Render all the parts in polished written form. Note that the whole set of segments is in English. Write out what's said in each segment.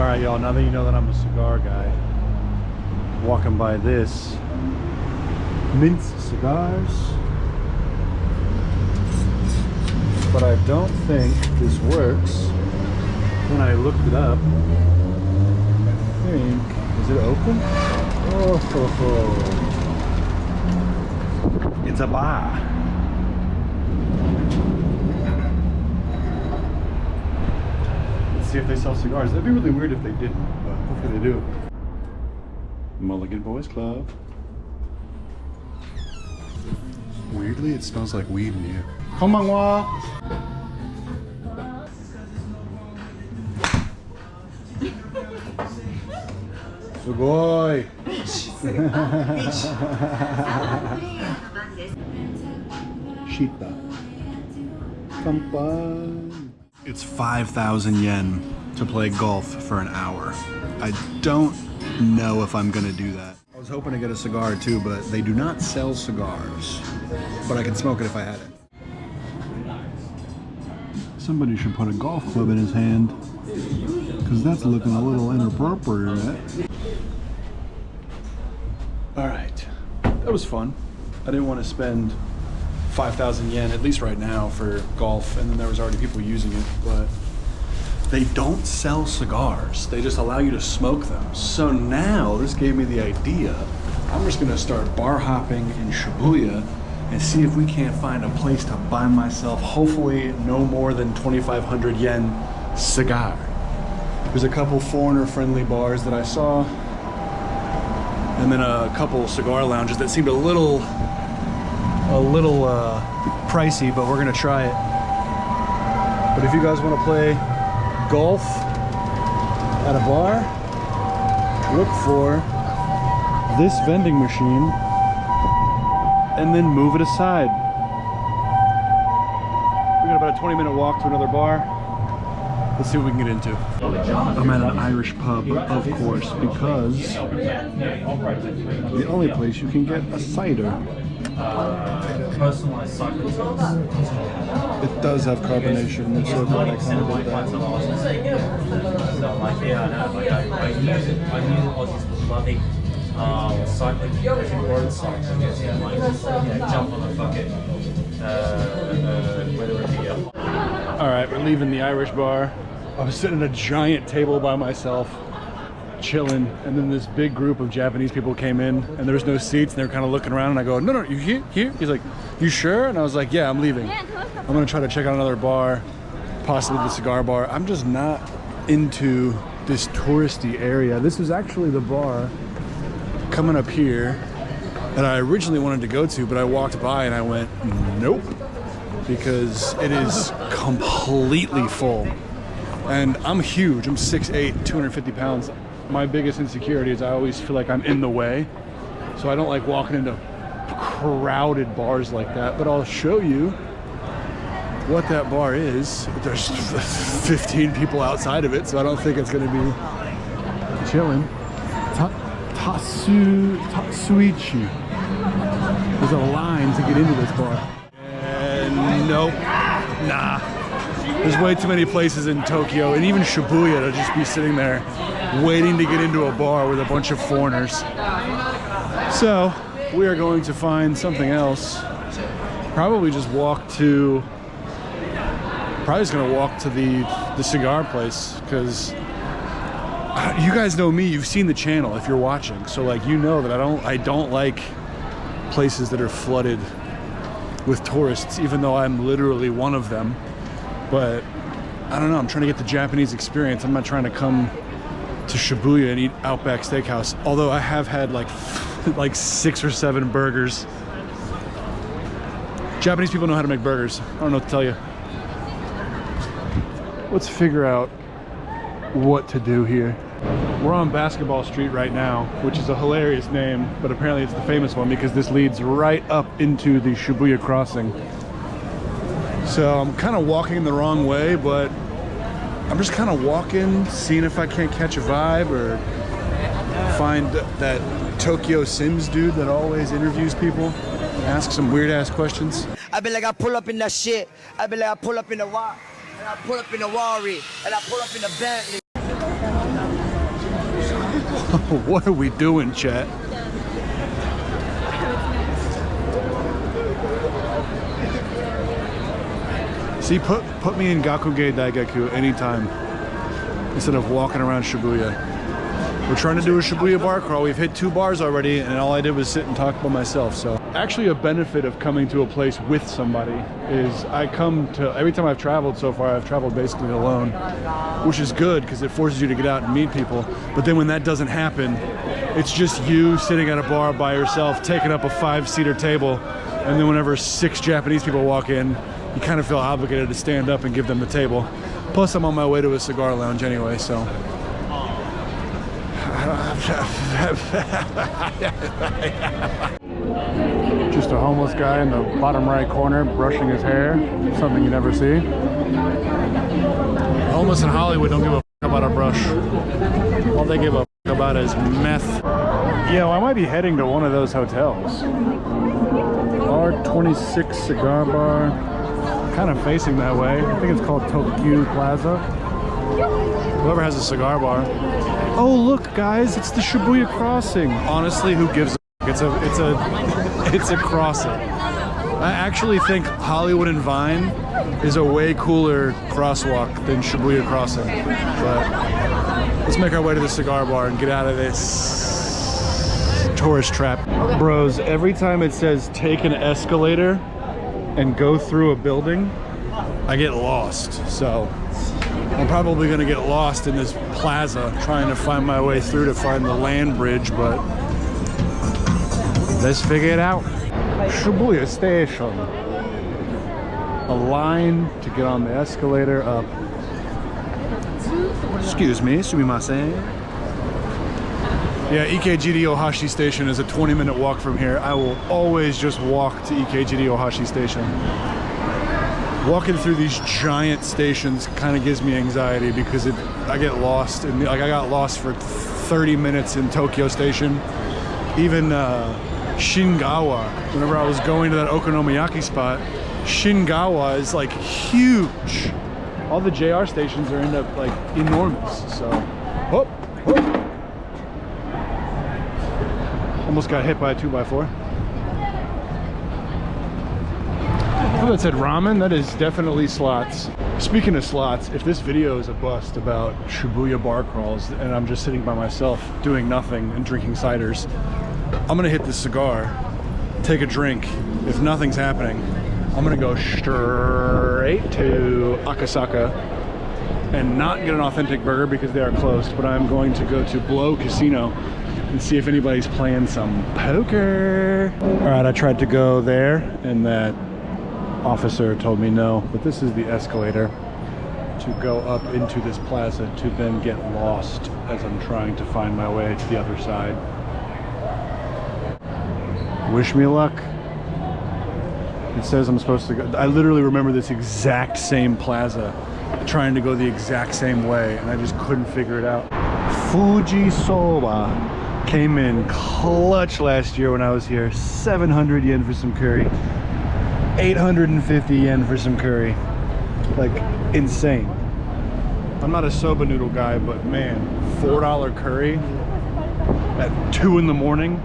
Alright, y'all, now that you know that I'm a cigar guy, walking by this mint cigars, but I don't think this works. When I looked it up, I think, is it open? Oh, it's a bar. See if they sell cigars. That'd be really weird if they didn't, but hopefully they do. Mulligan Boys Club. Weirdly, it smells like weed in here. Konbanwa! Sugoi! Shita. Kampai. It's 5,000 yen to play golf for an hour. I don't know if I'm gonna do that. I was hoping to get a cigar too, but they do not sell cigars. But I could smoke it if I had it. Somebody should put a golf club in his hand, because that's looking a little inappropriate. All right, that was fun. I didn't want to spend 5,000 yen, at least right now, for golf, and then there was already people using it, but they don't sell cigars. They just allow you to smoke them. So now, this gave me the idea, I'm just gonna start bar hopping in Shibuya and see if we can't find a place to buy myself, hopefully no more than 2,500 yen cigar. There's a couple foreigner-friendly bars that I saw, and then a couple cigar lounges that seemed a little pricey, but we're gonna try it. But if you guys want to play golf at a bar, look for this vending machine and then move it aside. We got about a 20-minute walk to another bar. Let's see what we can get into. I'm at an Irish pub, of course, because the only place you can get a cider. Personalized cycles. It does have carbonation. It's so glad I kind of did that. So like, yeah, I know. Like I knew Aussies was loving cycling, road cycling, and like jump on the fucking whether it be All right, we're leaving the Irish bar. I was sitting at a giant table by myself, chilling, and then this big group of Japanese people came in, and there was no seats, and they were kind of looking around, and I go, no, you here? He's like, you sure? And I was like, yeah, I'm leaving. I'm gonna try to check out another bar, possibly the cigar bar. I'm just not into this touristy area. This is actually the bar coming up here that I originally wanted to go to, but I walked by and I went, nope, because it is completely full. And I'm huge, I'm 6'8", 250 pounds. My biggest insecurity is I always feel like I'm in the way. So I don't like walking into crowded bars like that, but I'll show you what that bar is. There's 15 people outside of it, so I don't think it's gonna be chilling. Tatsuichi. There's a line to get into this bar. And nope, nah. There's way too many places in Tokyo, and even Shibuya, to just be sitting there waiting to get into a bar with a bunch of foreigners. So we are going to find something else. Probably just walk to, probably just gonna walk to the cigar place, because you guys know me, you've seen the channel if you're watching. So like, you know that I don't like places that are flooded with tourists, even though I'm literally one of them. But I don't know, I'm trying to get the Japanese experience. I'm not trying to come to Shibuya and eat Outback Steakhouse, although I have had like 6 or 7 burgers. Japanese people know how to make burgers. I don't know what to tell you. Let's figure out what to do here. We're on Basketball Street right now, which is a hilarious name, but apparently it's the famous one because this leads right up into the Shibuya crossing. So I'm kind of walking the wrong way, but I'm just kind of walking, seeing if I can't catch a vibe or find that Tokyo Sims dude that always interviews people, ask some weird ass questions. I be like, I pull up in that shit. I be like, I pull up in the walk, and I pull up in the Wari, and I pull up in the Bentley. What are we doing, chat? See, put me in Gakuge Daigaku anytime instead of walking around Shibuya. We're trying to do a Shibuya bar crawl. We've hit 2 bars already, and all I did was sit and talk by myself. So actually a benefit of coming to a place with somebody is every time I've traveled so far, I've traveled basically alone, which is good because it forces you to get out and meet people. But then when that doesn't happen, it's just you sitting at a bar by yourself, taking up a 5-seater table, and then whenever 6 Japanese people walk in, you kind of feel obligated to stand up and give them the table. Plus, I'm on my way to a cigar lounge anyway, so. Just a homeless guy in the bottom right corner brushing his hair, something you never see. Homeless in Hollywood don't give a f about a brush. All they give a f about is meth. Yo, I might be heading to one of those hotels. R26 Cigar Bar, kind of facing that way. I think it's called Tokyu Plaza. Whoever has a cigar bar. Oh look, guys, it's the Shibuya crossing. Honestly, who gives a f? It's a crossing. I actually think Hollywood and Vine is a way cooler crosswalk than Shibuya Crossing. But let's make our way to the cigar bar and get out of this tourist trap. Bros, every time it says take an escalator and go through a building, I get lost. So I'm probably gonna get lost in this plaza trying to find my way through to find the land bridge, but let's figure it out. Shibuya Station. A line to get on the escalator up. Excuse me, sumimasen. Yeah, Ikejiri Ohashi Station is a 20-minute walk from here. I will always just walk to Ikejiri Ohashi Station. Walking through these giant stations kind of gives me anxiety because I get lost. And like I got lost for 30 minutes in Tokyo Station. Even Shingawa, whenever I was going to that okonomiyaki spot, Shingawa is like huge. All the JR stations are end up like enormous. So, whoop, whoop. Almost got hit by a 2x4. Oh, that said ramen. That is definitely slots. Speaking of slots, if this video is a bust about Shibuya bar crawls and I'm just sitting by myself doing nothing and drinking ciders, I'm gonna hit the cigar, take a drink. If nothing's happening, I'm gonna go straight to Akasaka and not get an authentic burger because they are closed, but I'm going to go to Blow Casino and see if anybody's playing some poker. All right, I tried to go there and that officer told me no, but this is the escalator to go up into this plaza to then get lost as I'm trying to find my way to the other side. Wish me luck. It says I'm supposed to go. I literally remember this exact same plaza trying to go the exact same way and I just couldn't figure it out. Fuji Soba came in clutch last year when I was here. 700 yen for some curry. 850 yen for some curry. Like insane. I'm not a soba noodle guy, but man, $4 curry at 2 in the morning.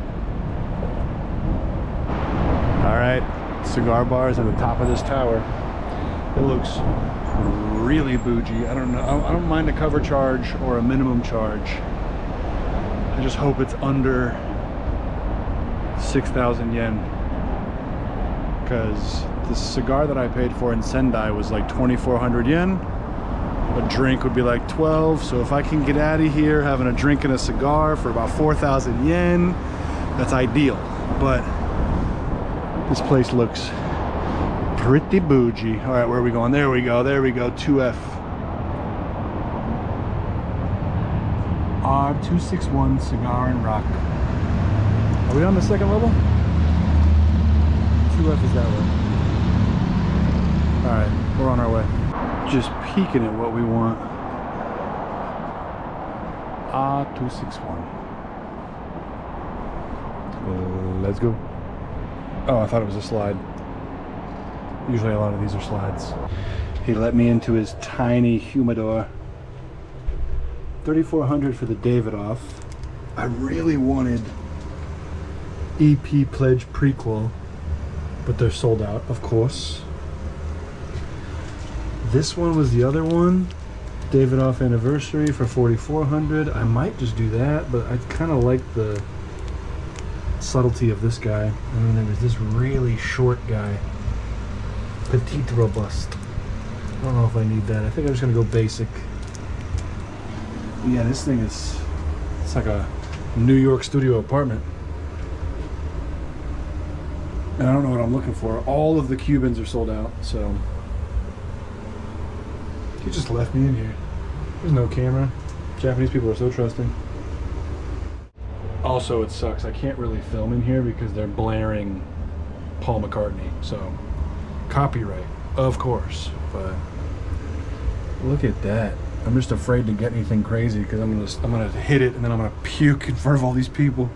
All right, cigar bar is at the top of this tower. It looks really bougie. I don't know. I don't mind a cover charge or a minimum charge. I just hope it's under 6,000 yen. Because the cigar that I paid for in Sendai was like 2,400 yen. A drink would be like 12. So if I can get out of here having a drink and a cigar for about 4,000 yen, that's ideal. But this place looks pretty bougie. All right, where are we going? There we go, 2F. R261 Cigar and Rock. Are we on the second level? 2F is that way. All right, we're on our way. Just peeking at what we want. R261. Let's go. Oh, I thought it was a slide. Usually a lot of these are slides. He let me into his tiny humidor. 3,400 for the Davidoff. I really wanted EP Pledge Prequel, but they're sold out, of course. This one was the other one, Davidoff Anniversary for $4,400. I might just do that, but I kind of like the subtlety of this guy. And then there was this really short guy, Petite Robust. I don't know if I need that. I think I'm just gonna go basic. Yeah, this thing is, it's like a New York studio apartment. And I don't know what I'm looking for. All of the Cubans are sold out, so. You just left me in here. There's no camera. Japanese people are so trusting. Also, it sucks. I can't really film in here because they're blaring Paul McCartney. So, copyright, of course. But look at that. I'm just afraid to get anything crazy because I'm gonna hit it and then I'm gonna puke in front of all these people.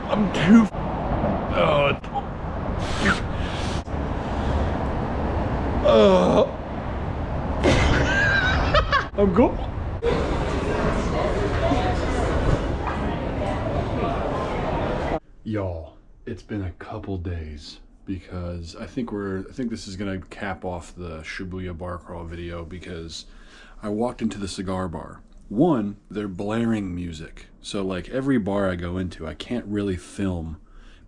I'm too. I'm good. Y'all, it's been a couple days because I think this is gonna cap off the Shibuya bar crawl video because I walked into the cigar bar. One, they're blaring music. So like every bar I go into, I can't really film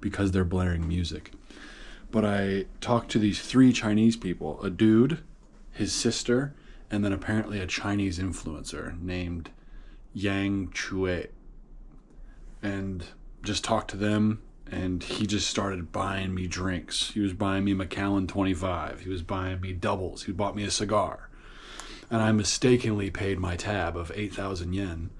because they're blaring music. But I talked to these 3 Chinese people, a dude, his sister, and then apparently a Chinese influencer named Yang Chue. And just talked to them, and he just started buying me drinks. He was buying me Macallan 25. He was buying me doubles. He bought me a cigar. And I mistakenly paid my tab of 8,000 yen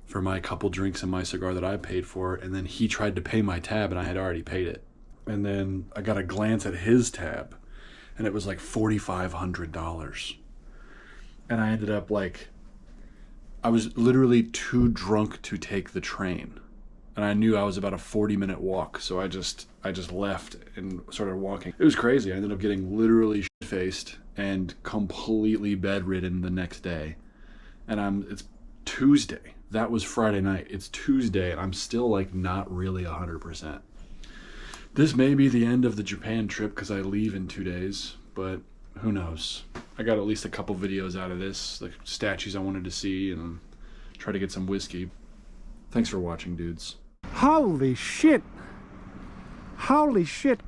for my couple drinks and my cigar that I paid for, and then he tried to pay my tab and I had already paid it. And then I got a glance at his tab and it was like $4,500. And I ended up like, I was literally too drunk to take the train. And I knew I was about a 40-minute walk, so I just left and started walking. It was crazy. I ended up getting literally shit-faced and completely bedridden the next day. And it's Tuesday. That was Friday night. It's Tuesday, and I'm still like not really 100%. This may be the end of the Japan trip because I leave in 2 days, but who knows? I got at least a couple videos out of this, the statues I wanted to see, and try to get some whiskey. Thanks for watching, dudes. Holy shit! Holy shit!